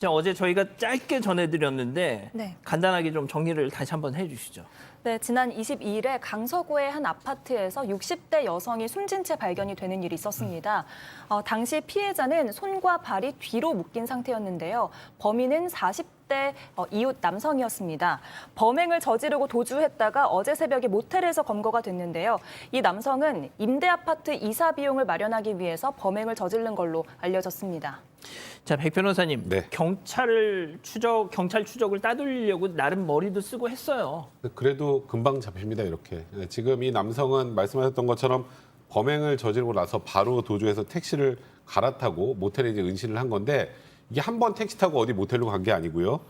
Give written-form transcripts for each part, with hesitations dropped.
자, 어제 저희가 짧게 전해드렸는데 네. 간단하게 좀 정리를 다시 한번 해주시죠. 네, 지난 22일에 강서구의 한 아파트에서 60대 여성이 숨진 채 발견이 되는 일이 있었습니다. 당시 피해자는 손과 발이 뒤로 묶인 상태였는데요. 범인은 40대 이웃 남성이었습니다. 범행을 저지르고 도주했다가 어제 새벽에 모텔에서 검거가 됐는데요. 이 남성은 임대 아파트 이사 비용을 마련하기 위해서 범행을 저지른 걸로 알려졌습니다. 자, 백 변호사님, 네. 경찰 추적을 따돌리려고 나름 머리도 쓰고 했어요. 그래도 금방 잡힙니다, 이렇게. 지금 이 남성은 말씀하셨던 것처럼 범행을 저지르고 나서 바로 도주해서 택시를 갈아타고 모텔에 이제 은신을 한 건데 이게 한 번 택시 타고 어디 모텔로 간 게 아니고요.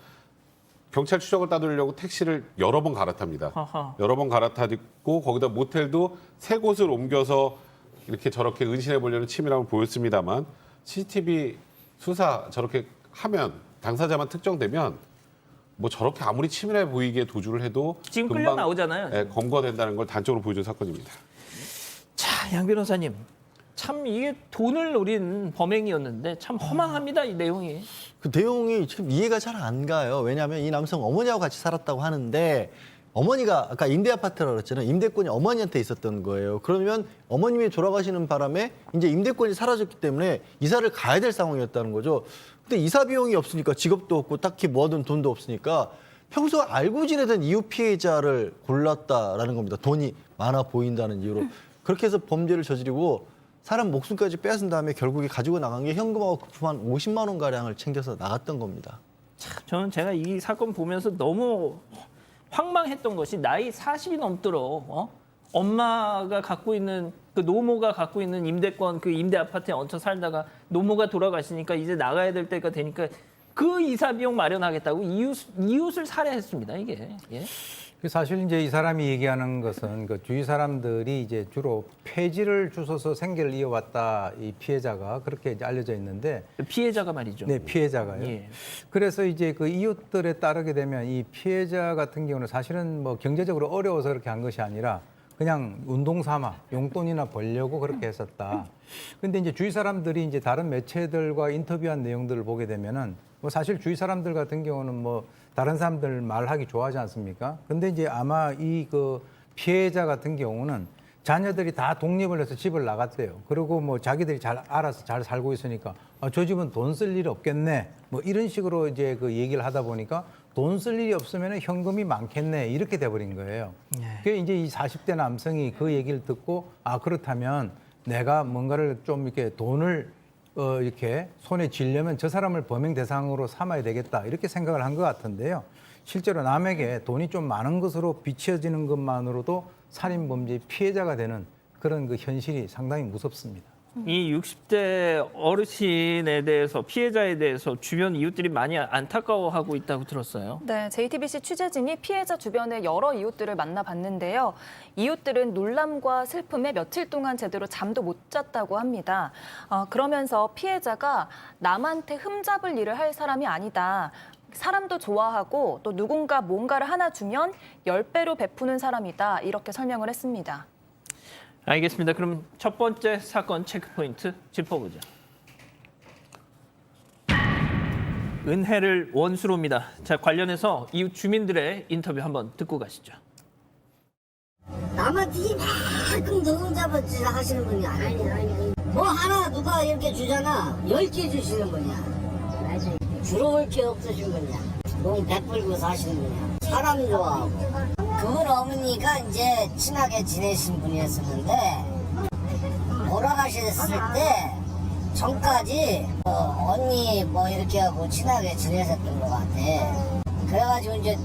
경찰 추적을 따돌리려고 택시를 여러 번 갈아탑니다. 아하. 여러 번 갈아타고 거기다 모텔도 세 곳을 옮겨서 이렇게 저렇게 은신해 보려는 치밀함을 보였습니다만 CCTV 수사 저렇게 하면 당사자만 특정되면 뭐 저렇게 아무리 치밀해 보이게 도주를 해도 지금 끌려 나오잖아요. 예, 검거된다는 걸 단적으로 보여준 사건입니다. 자, 양 변호사님, 참 이게 돈을 노린 범행이었는데 참 허망합니다, 이 내용이. 그 내용이 지금 이해가 잘 안 가요. 왜냐하면 이 남성 어머니하고 같이 살았다고 하는데 어머니가 아까 임대 아파트라고 그랬잖아요. 임대권이 어머니한테 있었던 거예요. 그러면 어머님이 돌아가시는 바람에 이제 임대권이 사라졌기 때문에 이사를 가야 될 상황이었다는 거죠. 근데 이사 비용이 없으니까 직업도 없고 딱히 모아둔 돈도 없으니까 평소 알고 지내던 이웃 피해자를 골랐다라는 겁니다. 돈이 많아 보인다는 이유로. 그렇게 해서 범죄를 저지르고 사람 목숨까지 빼앗은 다음에 결국에 가지고 나간 게 현금하고 거품 한 50만 원 가량을 챙겨서 나갔던 겁니다. 저는 제가 이 사건 보면서 너무 황망했던 것이 나이 40이 넘도록 엄마가 갖고 있는 그 노모가 갖고 있는 임대권 그 임대 아파트에 얹혀 살다가 노모가 돌아가시니까 이제 나가야 될 때가 되니까 그 이사 비용 마련하겠다고 이웃을 살해했습니다, 이게. 예? 사실 이제 이 사람이 얘기하는 것은 그 주위 사람들이 이제 주로 폐지를 주워서 생계를 이어왔다, 이 피해자가 그렇게 이제 알려져 있는데. 피해자가 말이죠. 네, 피해자가요. 예. 그래서 이제 그 이웃들에 따르게 되면 이 피해자 같은 경우는 사실은 뭐 경제적으로 어려워서 그렇게 한 것이 아니라 그냥 운동 삼아 용돈이나 벌려고 그렇게 했었다. 근데 이제 주위 사람들이 이제 다른 매체들과 인터뷰한 내용들을 보게 되면은 뭐 사실 주위 사람들 같은 경우는 뭐 다른 사람들 말하기 좋아하지 않습니까? 근데 이제 아마 이 그 피해자 같은 경우는 자녀들이 다 독립을 해서 집을 나갔대요. 그리고 뭐 자기들이 잘 알아서 잘 살고 있으니까 저 집은 돈 쓸 일이 없겠네. 뭐 이런 식으로 이제 그 얘기를 하다 보니까 돈 쓸 일이 없으면 현금이 많겠네. 이렇게 돼버린 거예요. 그게 이제 이 40대 남성이 그 얘기를 듣고 그렇다면 내가 뭔가를 좀 이렇게 돈을 이렇게 손에 쥐려면 저 사람을 범행 대상으로 삼아야 되겠다. 이렇게 생각을 한 것 같은데요. 실제로 남에게 돈이 좀 많은 것으로 비춰지는 것만으로도 살인범죄의 피해자가 되는 그런 그 현실이 상당히 무섭습니다. 이 60대 어르신에 대해서 피해자에 대해서 주변 이웃들이 많이 안타까워하고 있다고 들었어요. 네, JTBC 취재진이 피해자 주변의 여러 이웃들을 만나봤는데요. 이웃들은 놀람과 슬픔에 며칠 동안 제대로 잠도 못 잤다고 합니다. 그러면서 피해자가 남한테 흠잡을 일을 할 사람이 아니다. 사람도 좋아하고 또 누군가 뭔가를 하나 주면 10배로 베푸는 사람이다. 이렇게 설명을 했습니다. 알겠습니다. 그럼 첫 번째 사건 체크포인트 짚어보죠. 은혜를 원수로입니다. 자, 관련해서 이웃 주민들의 인터뷰 한번 듣고 가시죠. 남한테 이만큼 돈 잡아주지 하시는 분이 아니야. 뭐 하나 누가 이렇게 주잖아. 10개 주시는 분이야. 부러울 게 없으신 분이야. 돈 베풀고 사시는 분이야. 사람 좋아하고. 그분 어머니가 이제 친하게 지내신 분이었었는데 돌아가셨을 때 전까지 언니 뭐 이렇게 하고 친하게 지내셨던 것 같아. 그래가지고 이제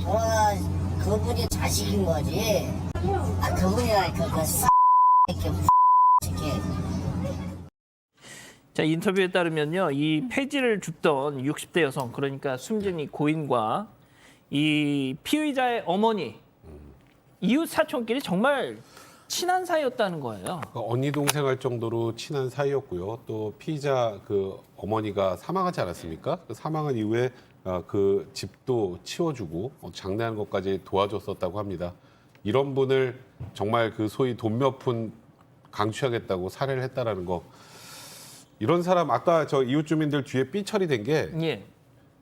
그분이 자식인 거지. 그분이랑 이렇게 자, 인터뷰에 따르면요, 이 폐지를 줍던 60대 여성, 그러니까 숨진 이 고인과 이 피의자의 어머니, 이웃 사촌끼리 정말 친한 사이였다는 거예요. 언니 동생 할 정도로 친한 사이였고요. 또 피의자 그 어머니가 사망하지 않았습니까? 그 사망한 이후에 그 집도 치워주고 장례하는 것까지 도와줬었다고 합니다. 이런 분을 정말 그 소위 돈 몇 푼 강취하겠다고 살해를 했다라는 거. 이런 사람 아까 저 이웃 주민들 뒤에 삐처리 된 게 예.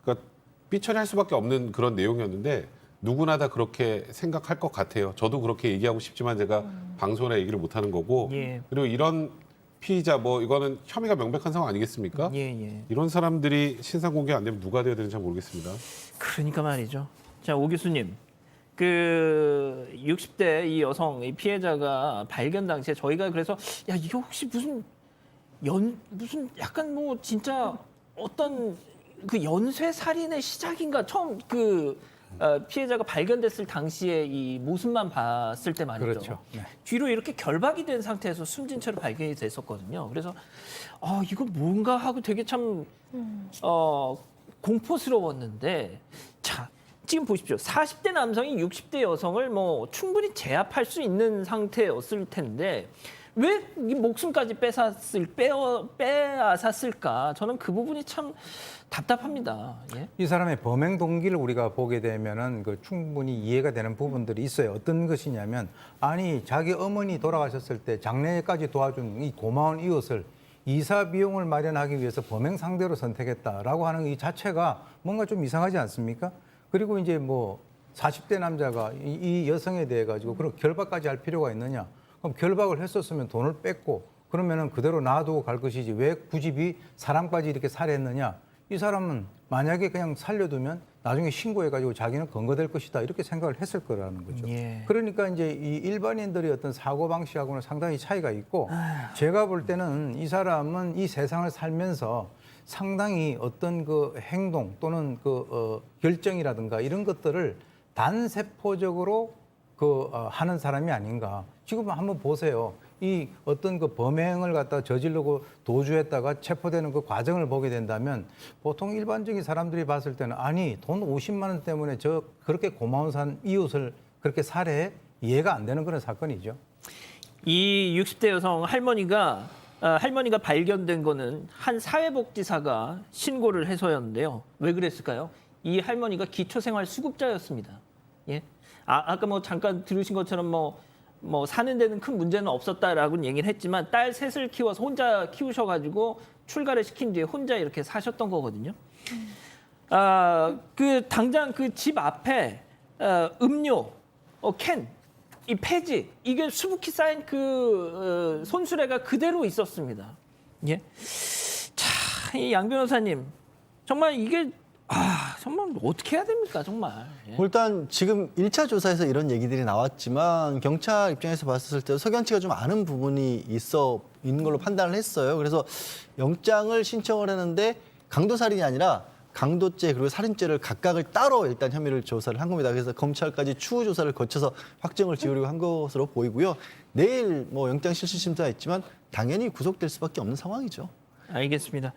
그러니까 삐처리할 수밖에 없는 그런 내용이었는데 누구나 다 그렇게 생각할 것 같아요. 저도 그렇게 얘기하고 싶지만 제가 방송에 얘기를 못 하는 거고 예. 그리고 이런 피의자 뭐 이거는 혐의가 명백한 상황 아니겠습니까? 예. 이런 이런 사람들이 신상 공개 안 되면 누가 돼야 되는지 잘 모르겠습니다. 그러니까 말이죠. 자, 오 교수님. 그 60대 이 여성 이 피해자가 발견 당시에 저희가 그래서 야, 이게 혹시 무슨 약간 뭐 진짜 어떤 그 연쇄 살인의 시작인가 처음 피해자가 발견됐을 당시에 이 모습만 봤을 때 말이죠. 그렇죠. 네. 뒤로 이렇게 결박이 된 상태에서 숨진 채로 발견이 됐었거든요. 그래서 이거 뭔가 하고 되게 참 공포스러웠는데 자 지금 보십시오. 40대 남성이 60대 여성을 뭐 충분히 제압할 수 있는 상태였을 텐데 왜 이 목숨까지 빼앗았을까? 저는 그 부분이 참 답답합니다. 예? 이 사람의 범행 동기를 우리가 보게 되면은 그 충분히 이해가 되는 부분들이 있어요. 어떤 것이냐면 아니 자기 어머니 돌아가셨을 때 장례까지 도와준 이 고마운 이웃을 이사 비용을 마련하기 위해서 범행 상대로 선택했다라고 하는 이 자체가 뭔가 좀 이상하지 않습니까? 그리고 이제 뭐 40대 남자가 이 여성에 대해 가지고 그런 결박까지 할 필요가 있느냐? 그럼 결박을 했었으면 돈을 뺐고 그러면은 그대로 놔두고 갈 것이지 왜 굳이 사람까지 이렇게 살해했느냐? 이 사람은 만약에 그냥 살려두면 나중에 신고해가지고 자기는 검거될 것이다 이렇게 생각을 했을 거라는 거죠. 예. 그러니까 이제 이 일반인들의 어떤 사고 방식하고는 상당히 차이가 있고 제가 볼 때는 이 사람은 이 세상을 살면서 상당히 어떤 그 행동 또는 결정이라든가 이런 것들을 단세포적으로 하는 사람이 아닌가. 지금 한번 보세요. 이 어떤 그 범행을 갖다 저지르고 도주했다가 체포되는 그 과정을 보게 된다면 보통 일반적인 사람들이 봤을 때는 아니 돈 50만 원 때문에 그렇게 고마운 이웃을 그렇게 살해해? 이해가 안 되는 그런 사건이죠. 이 60대 여성 할머니가 발견된 거는 한 사회복지사가 신고를 해서였는데요. 왜 그랬을까요? 이 할머니가 기초생활수급자였습니다. 예? 아까 뭐 잠깐 들으신 것처럼 뭐 사는 데는 큰 문제는 없었다라고는 얘기를 했지만 딸 셋을 키워서 혼자 키우셔가지고 출가를 시킨 뒤에 혼자 이렇게 사셨던 거거든요. 당장 그 집 앞에 음료, 캔, 이 폐지 이게 수북히 쌓인 손수레가 그대로 있었습니다. 예. 자, 이 양 변호사님 정말 이게 정말 어떻게 해야 됩니까, 정말. 예. 일단 지금 1차 조사에서 이런 얘기들이 나왔지만 경찰 입장에서 봤을 때 석연치가 좀 아는 부분이 있는 걸로 판단을 했어요. 그래서 영장을 신청을 했는데 강도살인이 아니라 강도죄 그리고 살인죄를 각각을 따로 일단 혐의를 조사를 한 겁니다. 그래서 검찰까지 추후 조사를 거쳐서 확정을 지으려고 한 것으로 보이고요. 내일 뭐 영장 실질심사 있지만 당연히 구속될 수밖에 없는 상황이죠. 알겠습니다.